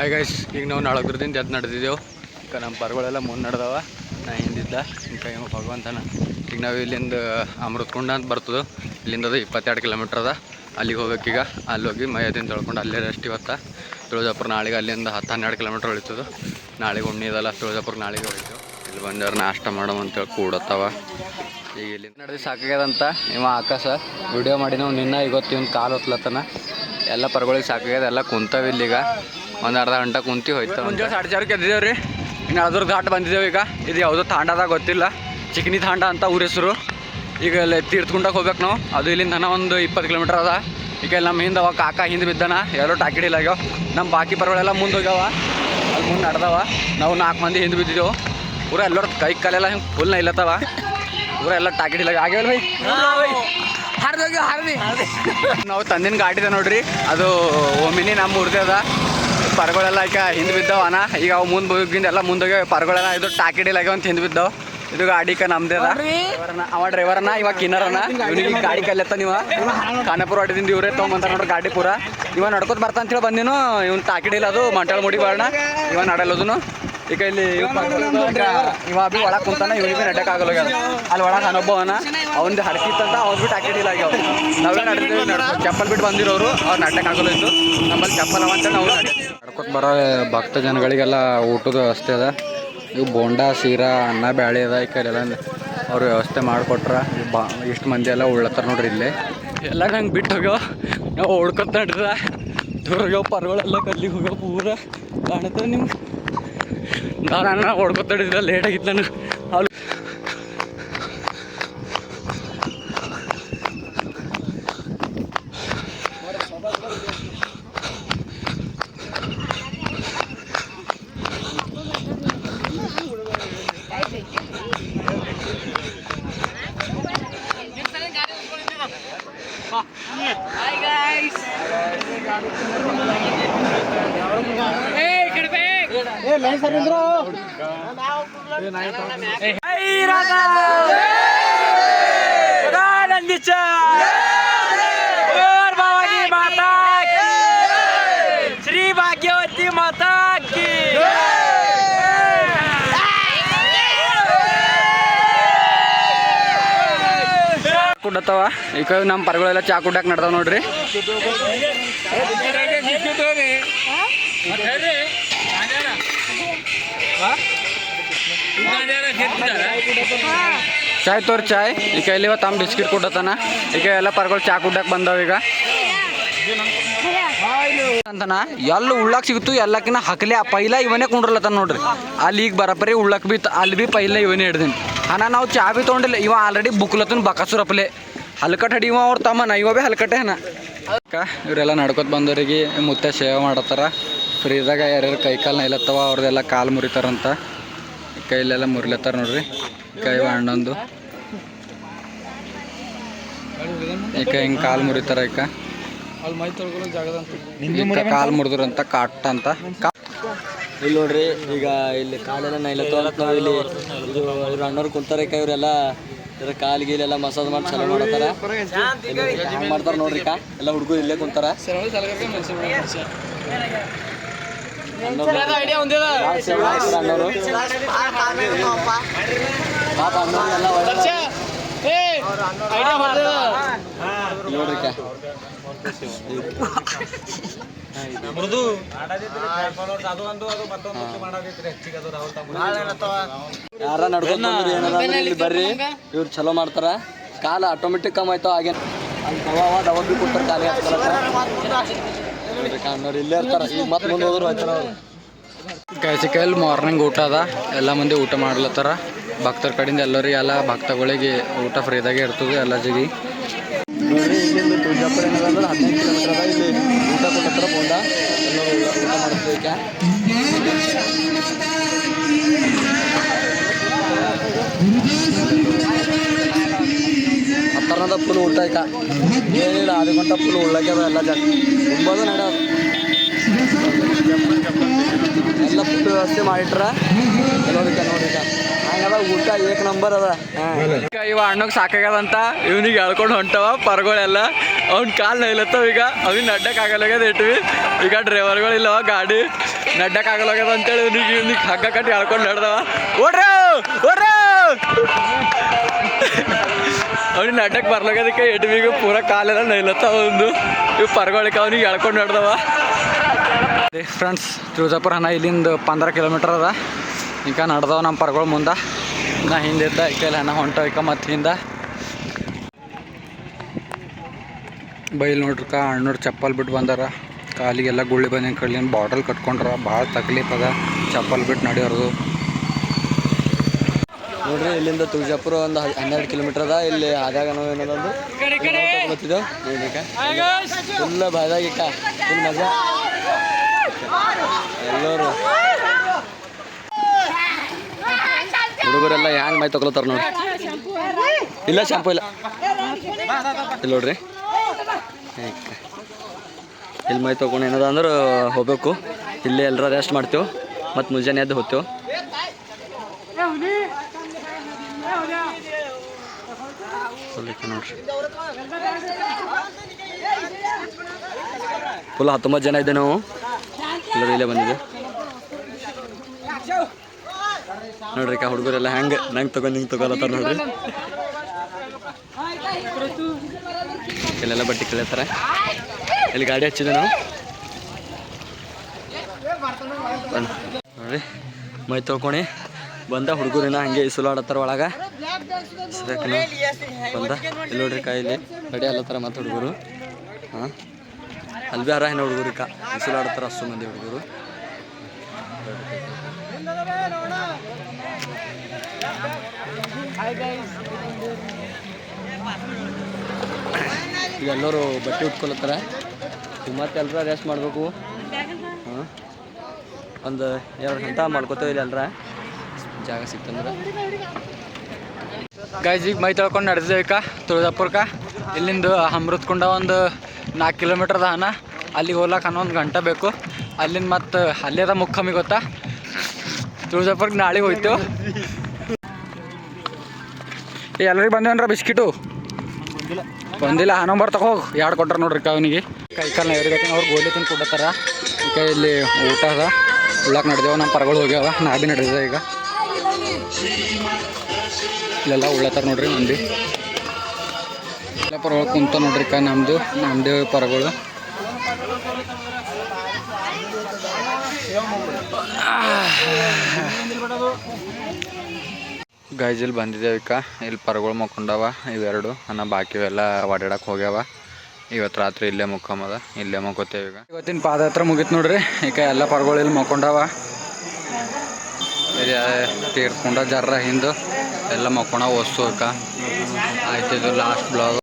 Hi guys, ಈಗ ನಾವು ನಾಳದ್ರದಿಂದ ಎದ್ದು ನಡೆದಿದ್ದೆವು. ಈಗ ನಮ್ಮ ಪರ್ಗಳೆಲ್ಲ ಮುಂದೆ ನಡೆದವ, ನಾ ಹಿಂದಿದ್ದ ಇಂಕ ಭಗವಂತನ. ಈಗ ನಾವು ಇಲ್ಲಿಂದ ಅಮೃತಕೊಂಡ ಅಂತ ಬರ್ತದೆ, ಇಲ್ಲಿಂದ ಅದು 22 ಕಿಲೋಮೀಟ್ರ್ ಅದ. ಅಲ್ಲಿಗೆ ಹೋಗ್ಬೇಕೀಗ. ಅಲ್ಲಿ ಹೋಗಿ ಮೈಯದಿಂದ ತೊಳ್ಕೊಂಡು ಅಲ್ಲೇ ರೆಸ್ಟ್. ಇವತ್ತು ತುಳಜಾಪುರ, ನಾಳೆಗೆ ಅಲ್ಲಿಂದ 10-12 ಕಿಲೋಮೀಟ್ರ್ ಉಳಿತದೆ. ನಾಳೆಗೆ ಉಣ್ಣಿದಲ್ಲ ತುಳಜಾಪುರ, ನಾಳೆಗೆ ಹೋಯ್ತು. ಇಲ್ಲಿ ಬಂದವ್ರು ನಾಷ್ಟ ಮಾಡೋ ಅಂತೇಳಿ ಕೂಡತ್ತವ. ಈಗ ಇಲ್ಲಿ ನಡೆದು ಸಾಕಾಗ್ಯದಂತ ಇವ ಆಕಾಶ ವಿಡಿಯೋ ಮಾಡಿ ನಾವು ನಿನ್ನ ಇವತ್ತು ಇವ್ನು ಕಾಲು ಹೊತ್ಲತ್ತನ. ಎಲ್ಲ ಪರ್ಗಳಿಗೆ ಸಾಕಾಗ್ಯದ, ಎಲ್ಲ ಕುಂತಾವ ಇಲ್ಲಿಗ. ಒಂದು ಅರ್ಧ ಗಂಟೆ ಕುಂತಿ ಹೋಯ್ತು. ಮುಂಜಾನೆ 4:30ಕ್ಕೆ ಎದ್ದಿದ್ದೇವೆ ರೀ. ಇನ್ನು ಅದ್ರ ಘಾಟ್ ಬಂದಿದ್ದೇವೆ. ಈಗ ಇದು ಯಾವುದೋ ತಾಂಡದಾಗ ಗೊತ್ತಿಲ್ಲ, ಚಿಕನಿ ತಾಂಡ ಅಂತ ಊರ ಹೆಸರು. ಈಗ ಅಲ್ಲಿ ತೀರ್ಥಗುಂಡಕ್ಕೆ ಹೋಗ್ಬೇಕು ನಾವು. ಅದು ಇಲ್ಲಿಂದ ಒಂದು 20 ಕಿಲೋಮೀಟ್ರ್ ಅದ. ಈಗ ನಮ್ಮ ಹಿಂದೆ ಅವ ಕಾಕ ಹಿಂದೆ ಬಿದ್ದಾನ, ಎಲ್ಲರೂ ಟಾಕಿಡಿಲ್ಲ ಆಗ್ಯಾವ. ನಮ್ಮ ಬಾಕಿ ಪರ್ಗಳೆಲ್ಲ ಮುಂದೆ ಹೋಗ್ಯಾವ, ಅಲ್ಲಿ ಮುಂದೆ ನಡೆದವ. ನಾವು 4 ಮಂದಿ ಹಿಂದೆ ಬಿದ್ದಿದ್ದೆವು. ಪೂರ ಎಲ್ಲರ ಕೈ ಕಾಲೆಲ್ಲ ಹಿಂಗೆ ಫುಲ್ ಇಲ್ಲತ್ತವ. ಪೂರ ಎಲ್ಲ ಟಾಕಿಡಿಲ್ಲ ಆಗ್ಯಾವಲ್ಲ ಭಯ್. ನಾವು ತಂದಿನ ಗಾಡಿದೆ ನೋಡ್ರಿ, ಅದು ಒಮ್ಮಿನಿ ನಮ್ಮ ಊರ್ದೇ ಅದ. ಪರ್ಗಳೆಲ್ಲ ಈಗ ಹಿಂದೆ ಬಿದ್ದಾವ ಅಣ್ಣ. ಈಗ ಅವು ಮುಂದೆ ಹೋಗಿಂದ ಎಲ್ಲ ಮುಂದೋಗಿ ಪರ್ಗಳೆಲ್ಲ ಇದು ಟಾಕಿಡಿಲ್ಲ ಆಗ್ಯಾವ ಅಂತ ಹಿಂದೆ ಬಿದ್ದಾವ. ಇದು ಗಾಡಿ ನಮ್ದೇ ಅದ. ಅವ ಡ್ರೈವರ್ನ, ಇವಾಗ ಕಿನ್ನರನ. ಇವನಿಗೆ ಗಾಡಿ ಕಲಿಯತ್ತ ನೀವು ಖಾನಾಪುರ ಹೊಟ್ಟಿದಿಂದ ಇವರೇ ತೊಗೊಂಬಂತ ನೋಡ್ರಿ ಗಾಡಿ ಪೂರ. ಇವ ನಡ್ಕೋತ ಬರ್ತಾ ಅಂತೇಳಿ ಬಂದಿನು. ಇವ್ನು ಟಾಕಿಡಿಲ್ಲ, ಅದು ಮಂಟಾಳ ಮುಡಿ ಬಾಳಣ. ಇವ ನಡಲ್ಲದನು. ಈಗ ಇಲ್ಲಿ ಇವ ಬಿ ಒಳಗೆ ಕುಂತಾನ, ಇವ್ನಿಗೆ ಭೀ ನಡ್ಯಕ್ಕೆ ಆಗಲ್ಲ. ಅಲ್ಲಿ ಒಳಗೆ ಅನೊಬ್ಬವನ, ಅವ್ನು ಹಡ್ಕಿತ್ತಂತ ಅವ್ನು ಭೀ ಟಾಕಿಡಿಲ್ಲ ಆಗ್ಯಾವ. ನಾವೇ ನಡ್ತೀವಿ, ಚಪ್ಪಲ್ ಬಿಟ್ಟು ಬಂದಿರೋರು, ಅವ್ರು ನಡ್ಯಕ್ಕೆ ಆಗಲ್ಲ ಇತ್ತು. ನಮ್ಮಲ್ಲಿ ಚಪ್ಪಲ್ ಅವ ಅಂತೇಳಿ ನಾವು ನಡ್ಕೋತ ಬರೋ ಭಕ್ತ ಜನಗಳಿಗೆಲ್ಲ ಊಟದ ವ್ಯವಸ್ಥೆ ಅದ. ಇವು ಬೋಂಡ, ಸೀರಾ, ಅನ್ನ ಬ್ಯಾಳೆ ಅದ. ಈ ಕೈಲೆಲ್ಲ ಅವ್ರು ವ್ಯವಸ್ಥೆ ಮಾಡಿಕೊಟ್ರ. ಇಷ್ಟು ಮಂದಿ ಎಲ್ಲ ಉಳ್ಳತ್ತಾರ ನೋಡ್ರಿ ಇಲ್ಲೇ. ಎಲ್ಲ ನಂಗೆ ಬಿಟ್ಟು ಹೋಗ್ಯಾವ, ನಾವು ಓಡ್ಕೊತ ನಡ್ರ. ದೂರ ಹೋಗ್ಯಾವ ಪರ್ಗಳೆಲ್ಲ, ಕಲ್ಲಿಗೆ ಹೋಗ್ಯಾವ ಪೂರ ಕಾಣುತ್ತೆ ನಿಮ್ಗೆ. ನಾನು ಓಡ್ಕೊತ ನಡಿದ್ರೆ ಲೇಟ್ ಆಗಿತ್ತು ನಾನು. ಅಲ್ಲಿ Hi guys. Hey, get back. Hey, line Sarendra. Hey, Radha. Radha और भवानी माता की, श्री भाग्यवती माता की. ಕುಡ್ಡತ್ತವ. ಈಗ ನಮ್ಮ ಪರ್ಗಳೆಲ್ಲ ಚಾ ಕುಡ್ಡಕ್ಕೆ ನಡ್ದಾವ ನೋಡ್ರಿ. ಚಾಯ್ ತೋರಿ ಚಾಯ್. ಈಗ ಇಲ್ಲಿ ತಮ್ಮ ಬಿಸ್ಕಿಟ್ ಕೊಡತ್ತಾನ. ಈಗ ಎಲ್ಲ ಪರ್ಗಳು ಚಾ ಕುಡ್ಡಕ್ಕೆ ಬಂದಾವ. ಈಗ ಅಂತನ ಎಲ್ಲ ಉಳ್ಳಾಕ್ ಸಿಗುತ್ತು. ಎಲ್ಲಕ್ಕಿನ್ನ ಹಕ್ಲೆ ಪೈಲ ಇವನೇ ಕುಂಡ್ರಲತ್ತಾನ ನೋಡ್ರಿ. ಅಲ್ಲಿ ಈಗ ಬರಪರಿ ಉಳ್ಳಕ್ ಬಿ ಅಲ್ಲಿ ಬಿ ಪೈಲ ಇವನೇ ಹಿಡ್ದೀನಿ. ಅಣ್ಣ ನಾವು ಚಾ ಬಿ ತೊಗೊಂಡಿಲ್ಲ. ಇವ ಆಲ್ರೆಡಿ ಬುಕ್ಲತ್ತನ ಬಕಾಸುರಪ್ಲೆ ಹಲ್ಕಟ್ ಹಡಿ. ಇವ ಅವ್ರ ತಮ್ಮನ, ಇವ ಬಿ ಹಲ್ಕಟ್ಟೆ ಅಣ್ಣ. ಇವರೆಲ್ಲ ನಡ್ಕೊತ ಬಂದವರಿಗೆ ಮುತ್ತೆ ಸೇವೆ ಮಾಡತ್ತಾರ. ಫ್ರೀದಾಗ ಯಾರ್ಯಾರು ಕೈ ಕಾಲು ನೈಲತ್ತವ ಅವ್ರದ್ದೆಲ್ಲ ಕಾಲು ಮುರಿತಾರಂತ. ಕೈಲೆಲ್ಲ ಮುರಿಲತ್ತಾರ ನೋಡ್ರಿ. ಕೈ ಅಣ್ಣಂದು ಈಗ ಹಿಂಗೆ ಕಾಲು ಮುರಿತಾರ. ಈಗ ಕಾಲು ಮುರಿದ್ರಂತ ಕಾಟ ಅಂತ. ಇಲ್ಲಿ ನೋಡ್ರಿ, ಈಗ ಇಲ್ಲಿ ಕಾಲೆಲ್ಲ ನೈಲತ್ತವ. ನಾವು ಇಲ್ಲಿ ಇದು ಇವ್ರು ಅಣ್ಣವ್ರು ಕುಂತಾರ. ಈಗ ಇವರೆಲ್ಲ ಇದ್ರ ಕಾಲು ಗೀಲೆಲ್ಲ ಮಸಾಜ್ ಮಾಡಿ ಚಲೋ ಮಾಡತ್ತಾರ. ಹೆಂಗೆ ಮಾಡ್ತಾರ ನೋಡ್ರಿ. ಎಲ್ಲ ಹುಡುಗರು ಇಲ್ಲೇ ಕುಂತಾರ. ನೋಡ್ರಿಕ ಯಾರ ನಡ್ಕೊಂಡ್ ಬಂದ್ರಿ ಬರ್ರಿ. ಇವ್ರು ಚಲೋ ಮಾಡ್ತಾರ. ಕಾಲ ಆಟೋಮೆಟಿಕ್ ಕಮ್ ಆಯ್ತಾವ. ಹಾಗೇನು ಅಲ್ಲಿ ದವ ಬಿ ಕೊಡ್ತಾರೆ ಕಾಲಿಗೆ ಹಚ್ಕೊಳಕ್ಕೆ. ಇಲ್ಲೇ ಇರ್ತಾರ. ಈಗ ಮತ್ತೆ ಮುಂದೆ ಹೋದ್ರು ಹೋಯ್ತಾರ ಅವ್ರು. ಕೈಸಿಕೈಲಿ ಮಾರ್ನಿಂಗ್ ಊಟ ಅದ. ಎಲ್ಲ ಮಂದಿ ಊಟ ಮಾಡ್ಲತ್ತಾರ. ಭಕ್ತರ ಕಡೆಯಿಂದ ಎಲ್ಲರಿಗೆ, ಎಲ್ಲ ಭಕ್ತಗಳಿಗೆ ಊಟ ಫ್ರೀದಾಗೆ ಇರ್ತದೆ ಎಲ್ಲ ಜಿಗಿ. ನೋಡ್ರಿ, ಇಲ್ಲಿಂದ ತುಳಜಾಪುರ ಏನದಂದ್ರೆ 15 ಕಿಲೋಮೀಟರ್ ಅದ. ಇಲ್ಲಿ ಊಟ ಕೊಟ್ಟತ್ರ ಬೋಂಡ ಎಲ್ಲರೂ ಊಟ ಮಾಡ್ತೀವಿ. ಈಗ ಹತ್ತರದ ಫುಲ್ ಊಟ. ಈಗ ಏನಿಲ್ಲ, 6 ಗಂಟೆ ಫುಲ್ ಉಳ್ಳಾಗ್ಯದ. ಎಲ್ಲ ತುಂಬೋದು ನಡೆಯೋದು. ಎಲ್ಲ ಫುಡ್ ವ್ಯವಸ್ಥೆ ಮಾಡಿಟ್ರ ನೋಡಿಕ ನೋಡಿಕ ಹಂಗದ. ಊಟ ಏಕ್ ನಂಬರ್ ಅದ. ಇವ ಅಣ್ಣಗೆ ಸಾಕಾಗ್ಯದಂತ ಇವನಿಗೆ ಹೇಳ್ಕೊಂಡು ಹೊಂಟವ ಪರ್ಗಳೆಲ್ಲ. ಅವ್ನ ಕಾಲು ನೈಲತ್ತವ. ಈಗ ಅವ್ನಿಗೆ ಅಡ್ಡಕ್ಕೆ ಆಗಲ್ಲಾಗ್ಯದ ಇಟ್ವಿ. ಈಗ ಡ್ರೈವರ್ಗಳಿಲ್ಲ ಗಾಡಿ ನಡ್ಡಕ್ಕಾಗಲಾಗ್ಯದ ಅಂತೇಳಿ ಇವ್ನಿಗೆ ಹಗ್ಗ ಕಟ್ಟಿ ಎಳ್ಕೊಂಡು ನಡ್ದವ ಓಡ್ರ ಓಡ್ರ ಅವ್ನಿಗೆ ನಡ್ಡಕ್ಕೆ ಬರ್ಲಾಗದಕ್ಕೆ ಎಡ್ವಿಗೆ ಪೂರ ಕಾಲೆಲ್ಲ ನೈಲತ್ತಾವ ಒಂದು ಇವು ಪರ್ಗೊಳಿಕೆ ಅವ್ನಿಗೆ ಎಳ್ಕೊಂಡು ನಡ್ದವ. ಫ್ರೆಂಡ್ಸ್ ತುಳಜಾಪುರ ಇಲ್ಲಿಂದ 15 ಕಿಲೋಮೀಟರ್ ಅದ. ಈಗ ನಡ್ದವ ನಮ್ಮ ಪರ್ಗಳು ಮುಂದೆ ನಾ ಹಿಂದಿದ್ದ ಈಕೆಲ್ಲ ಹೊಂಟವ ಮತ್ತು ಹಿಂದೆ ಬೈಲ್ ನೋಡ್ರಿಕ ಅಣ್ಣೋರು ಚಪ್ಪಲ್ ಬಿಟ್ಟು ಬಂದಾರ. ಕಾಲಿಗೆಲ್ಲ ಗುಳ್ಳಿ ಬಂದಿನ ಕಡ್ಲಿನ ಬಾಟಲ್ ಕಟ್ಕೊಂಡ್ರ ಭಾಳ ತಕ್ಲೀಫ್ ಅದ ಚಪ್ಪಲ್ ಬಿಟ್ಟು ನಡೆಯೋದು. ನೋಡ್ರಿ ಇಲ್ಲಿಂದ ತುಳಜಾಪುರ ಒಂದು 12 ಕಿಲೋಮೀಟರ್ ಅದ. ಇಲ್ಲಿ ಆದಾಗ ನಾವು ಏನದಂದು ಗೊತ್ತಿದ್ದೆವು ಫುಲ್ ಬಾಯ್ದಾಗಿಕ್ಕ ಫುಲ್ ಮಜಾ ಎಲ್ಲರೂ ಹುಡುಗರೆಲ್ಲ ಹ್ಯಾಂಗೆ ಮೈ ತಗೊಳ್ತಾರ ನೋಡಿ. ಇಲ್ಲ ಶಾಂಪು ಇಲ್ಲ ಇಲ್ಲಿ ನೋಡ್ರಿ ಇಲ್ಲಿ ಮೈ ತೊಗೊಂಡು ಏನದ ಅಂದ್ರೆ ಹೋಗ್ಬೇಕು. ಇಲ್ಲಿ ಎಲ್ಲರ ರೆಸ್ಟ್ ಮಾಡ್ತೇವೆ ಮತ್ತು ಮುಂಜಾನೆ ಎದ್ದು ಹೋಗ್ತೇವೆ. ನೋಡ್ರಿ ಫುಲ್ 19 ಜನ ಇದ್ದೆ ನಾವು ಎಲ್ಲರೂ ಇಲ್ಲೇ ಬಂದಿದ್ದೆ ನೋಡ್ರಿ. ಹುಡುಗರೆಲ್ಲ ಹೆಂಗೆ ನಂಗೆ ತೊಗೊಂಡು ಹಿಂಗೆ ತೊಗೊಳತ್ತಾರ ನೋಡ್ರಿ. ಇಲ್ಲೆಲ್ಲ ಬಟ್ಟೆ ಕಳಿತಾರೆ. ಇಲ್ಲಿ ಗಾಡಿ ಹಚ್ಚಿದೆ ನಾವು ನೋಡ್ರಿ ಮೈ ತೊಳ್ಕೊಂಡು ಬಂದ ಹುಡುಗರಿನ ಹಂಗೆ ಇಸುಲಾಡತ್ತಾರ ಒಳಗೆ ಬಂದ. ಇಲ್ಲಿ ನೋಡ್ರಿ ಇಲ್ಲಿ ರೆಡಿ ಅಲ್ಲತ್ತಾರ ಮತ್ತು ಹುಡುಗರು ಹಾಂ ಅಲ್ಲಿ ಬಿ ಏನು ಹುಡುಗರು ಇಸುಲಾಡತ್ತಾರ ಅಷ್ಟು ಮಂದಿ ಹುಡುಗರು. ಈಗ ಎಲ್ಲರೂ ಬಟ್ಟೆ ಉಟ್ಕೊಳತ್ತಾರ. ಮತ್ತೆ ಎಲ್ಲರ ರೆಸ್ಟ್ ಮಾಡಬೇಕು. ಹಾಂ ಒಂದು 2 ಗಂಟೆ ಮಾಡ್ಕೋತೇವೆ ಇಲ್ಲಿ ಎಲ್ಲರ ಜಾಗ ಸಿಕ್ತಂದ್ರೆ. ಗೈಸ್ ಈಗ ಮೈ ತೊಳ್ಕೊಂಡು ನಡೆದೇವೆ ತುಳಜಾಪುರಕ್ಕೆ. ಇಲ್ಲಿಂದ ಅಮೃತಕೊಂಡ ಒಂದು 4 ಕಿಲೋಮೀಟರ್ ಅದ ಅನ್ನ. ಅಲ್ಲಿಗೆ ಹೋಗ್ಲಕ್ಕೆ 11 ಗಂಟೆ ಬೇಕು. ಅಲ್ಲಿಂದ ಮತ್ತು ಅಲ್ಲೇದ ಮುಖಮ್ಮಿ ಗೊತ್ತಾ ತುಳಜಾಪುರಕ್ಕೆ ನಾಳೆಗೆ ಹೋಯ್ತೇವೆ. ಎಲ್ಲರಿಗೆ ಬಂದೇವನ್ರ ಬಿಸ್ಕಿಟು ಬಂದಿಲ್ಲ. 11 ತಗೋಗಿ 2 ಕೊಟ್ಟಾರ ನೋಡ್ರಿ ಅವನಿಗೆ ಕೈ ಕಾಲನ್ನ ಎರಿಗತ್ತೆ. ಅವ್ರು ಗೋಲಿ ತಿಂದು ಕೊಡತ್ತಾರ. ಈಗ ಇಲ್ಲಿ ಊಟ ಅದ ಉಳ್ಳಾಕ ನಡೆದೇವ. ನಮ್ಮ ಪರಗಳು ಹೋಗ್ಯಾವ ನಾ ಭೀ ನಡೆದ. ಈಗ ಇಲ್ಲೆಲ್ಲ ಉಳ್ಳತ್ತಾರ ನೋಡ್ರಿ ಮಂದಿ ಎಲ್ಲ ಪರಗಳು ಕುಂತ ನೋಡ್ರಿ ನಮ್ಮದೇ ಪರಗಳು. ಗೈಜಲ್ಲಿ ಬಂದಿದ್ದೇವೆ ಇಲ್ಲಿ ಪರಗಳು ಮಕ್ಕೊಂಡವ ಇವೆರಡು ಬಾಕಿ ಇವೆಲ್ಲ ಓಡಾಡಕ್ಕೆ ಹೋಗ್ಯಾವ. ಇವತ್ತು ರಾತ್ರಿ ಇಲ್ಲೇ ಮುಕ್ಕೊಂಬದ ಇಲ್ಲೇ ಮಕ್ಕೋತೇವೆ. ಇವತ್ತಿನ ಪಾದಯಾತ್ರೆ ಮುಗೀತು ನೋಡ್ರಿ. ಈಗ ಎಲ್ಲ ಪರಗಳು ಇಲ್ಲಿ ಮಕ್ಕೊಂಡವ. ತೀರ್ಕೊಂಡ ಜರ್ರ ಹಿಂದೆ ಎಲ್ಲ ಮಕ್ಕೊಂಡ ವಸ್ತು ಆಯ್ತು. ಇದು ಲಾಸ್ಟ್ ಬ್ಲಾಗ್.